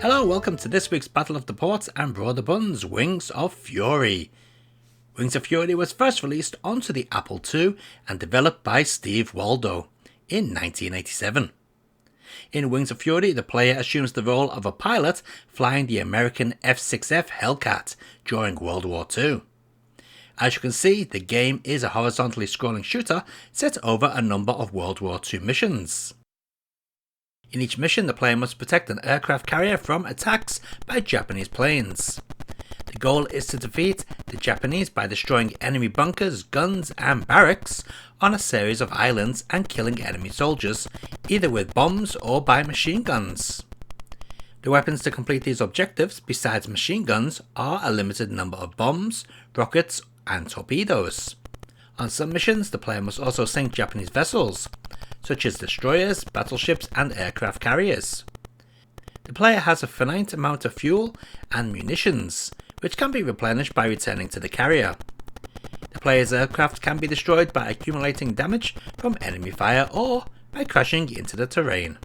Hello, welcome to this week's Battle of the Ports and Broader Buns, Wings of Fury. Wings of Fury was first released onto the Apple II and developed by Steve Waldo in 1987. In Wings of Fury, the player assumes the role of a pilot flying the American F-6F Hellcat during World War II. As you can see, the game is a horizontally scrolling shooter set over a number of World War II missions. In each mission, the player must protect an aircraft carrier from attacks by Japanese planes. The goal is to defeat the Japanese by destroying enemy bunkers, guns and barracks on a series of islands and killing enemy soldiers, either with bombs or by machine guns. The weapons to complete these objectives, besides machine guns, are a limited number of bombs, rockets and torpedoes. On some missions, the player must also sink Japanese vessels, such as destroyers, battleships and aircraft carriers. The player has a finite amount of fuel and munitions, which can be replenished by returning to the carrier. The player's aircraft can be destroyed by accumulating damage from enemy fire or by crashing into the terrain.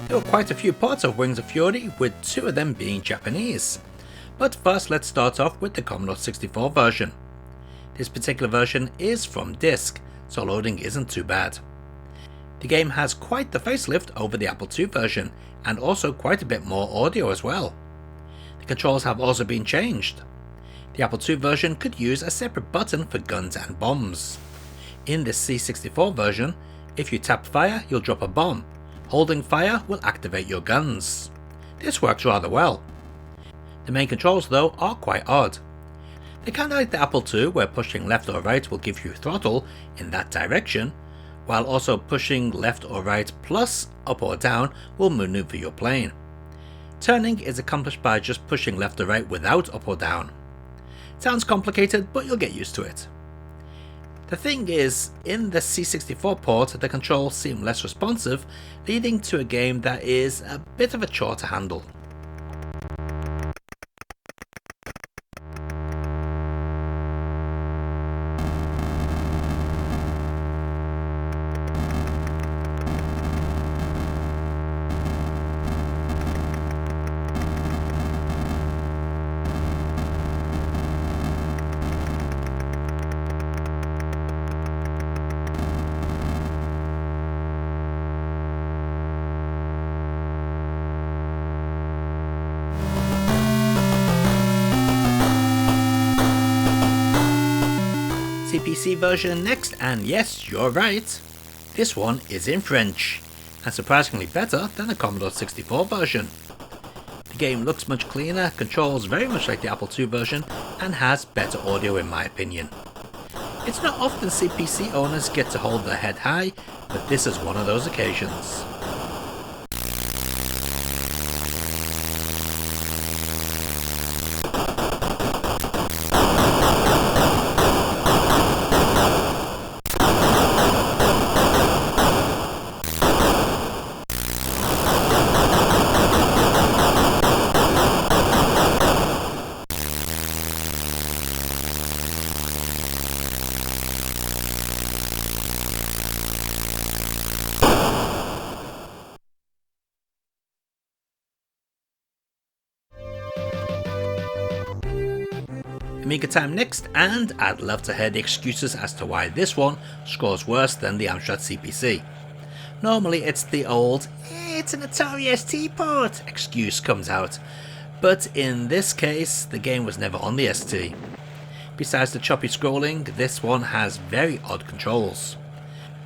There were quite a few parts of Wings of Fury, with 2 of them being Japanese. But first let's start off with the Commodore 64 version. This particular version is from disk, so loading isn't too bad. The game has quite the facelift over the Apple II version, and also quite a bit more audio as well. The controls have also been changed. The Apple II version could use a separate button for guns and bombs. In the C64 version, if you tap fire, you'll drop a bomb. Holding fire will activate your guns. This works rather well. The main controls though are quite odd. They're kinda like the Apple II, where pushing left or right will give you throttle in that direction, while also pushing left or right plus up or down will maneuver your plane. Turning is accomplished by just pushing left or right without up or down. Sounds complicated, but you'll get used to it. The thing is, in the C64 port, the controls seem less responsive, leading to a game that is a bit of a chore to handle. CPC version next, and yes, you're right, this one is in French, and surprisingly better than the Commodore 64 version. The game looks much cleaner, controls very much like the Apple II version, and has better audio in my opinion. It's not often CPC owners get to hold their head high, but this is one of those occasions. Amiga time next, and I'd love to hear the excuses as to why this one scores worse than the Amstrad CPC. Normally it's the old, it's an Atari ST port excuse comes out, but in this case the game was never on the ST. Besides the choppy scrolling, this one has very odd controls.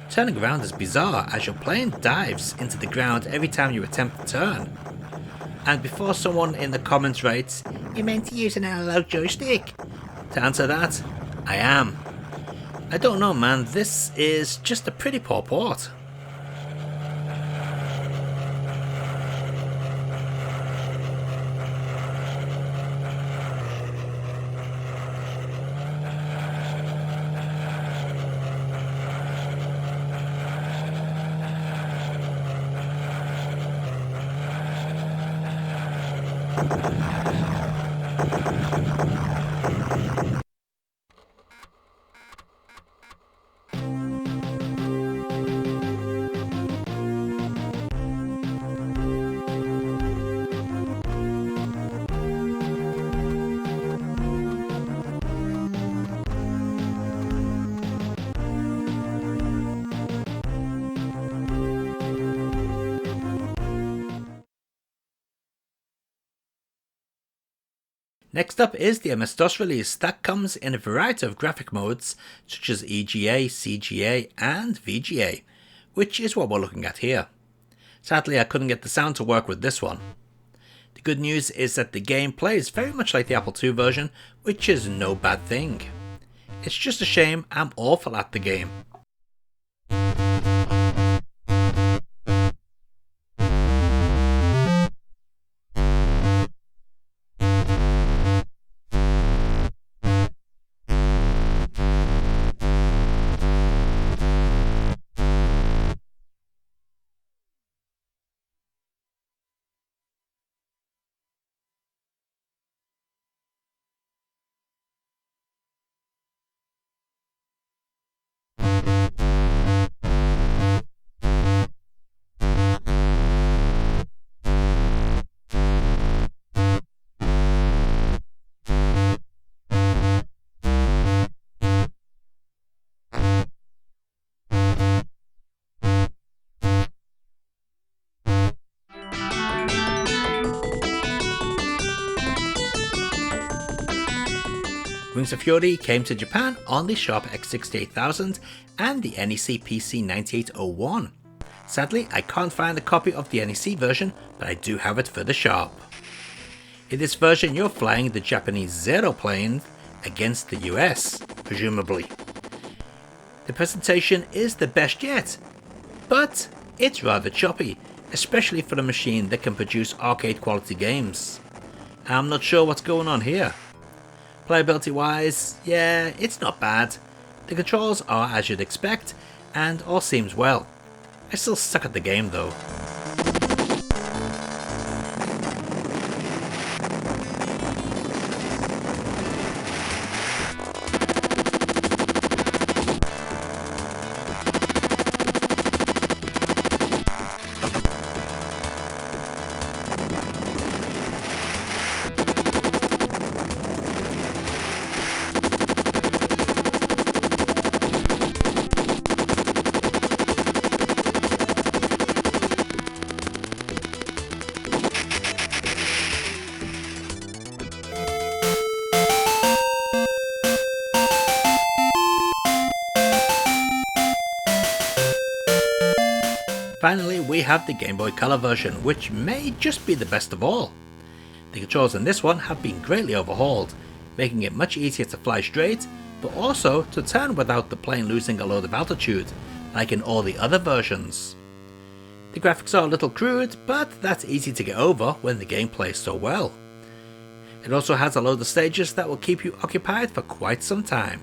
Turning around is bizarre as your plane dives into the ground every time you attempt to turn. And before someone in the comments writes, "You meant to use an analog joystick?" To answer that, I am. I don't know, man, this is just a pretty poor port. Next up is the MS-DOS release that comes in a variety of graphic modes such as EGA, CGA and VGA, which is what we're looking at here. Sadly, I couldn't get the sound to work with this one. The good news is that the game plays very much like the Apple II version, which is no bad thing. It's just a shame I'm awful at the game. Wings of Fury came to Japan on the Sharp X68000 and the NEC PC9801. Sadly, I can't find a copy of the NEC version, but I do have it for the Sharp. In this version, you're flying the Japanese Zero plane against the US, presumably. The presentation is the best yet, but it's rather choppy, especially for a machine that can produce arcade quality games. I'm not sure what's going on here. Playability wise, yeah, it's not bad. The controls are as you'd expect, and all seems well. I still suck at the game though. Finally, we have the Game Boy Color version, which may just be the best of all. The controls in this one have been greatly overhauled, making it much easier to fly straight, but also to turn without the plane losing a load of altitude, like in all the other versions. The graphics are a little crude, but that's easy to get over when the game plays so well. It also has a load of stages that will keep you occupied for quite some time.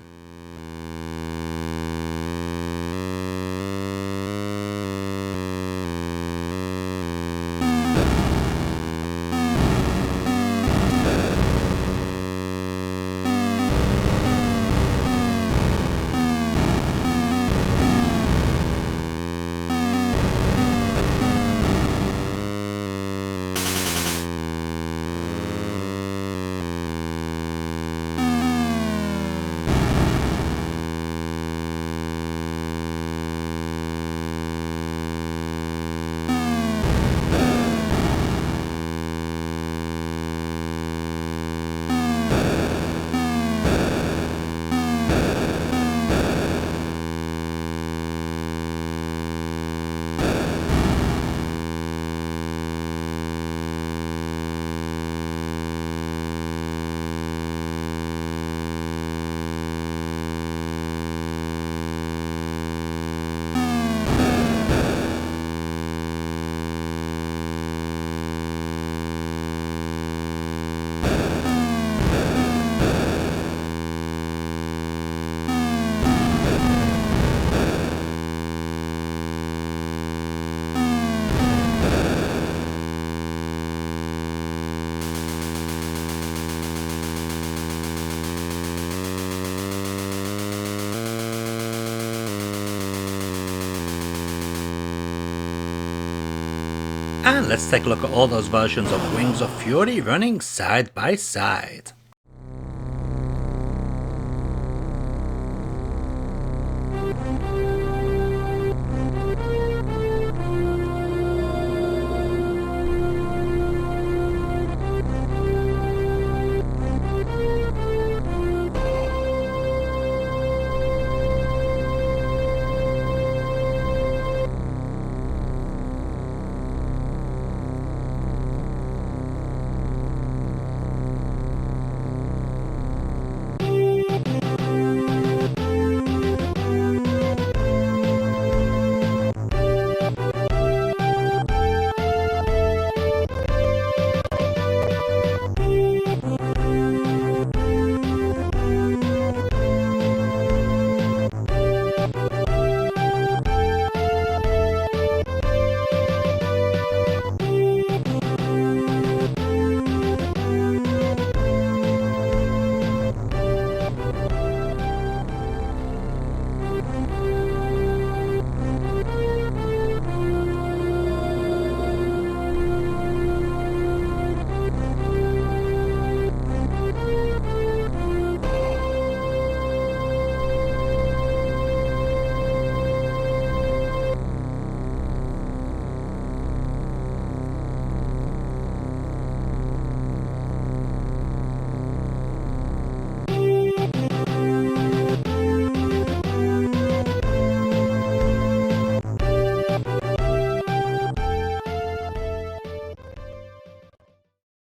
And let's take a look at all those versions of Wings of Fury running side by side.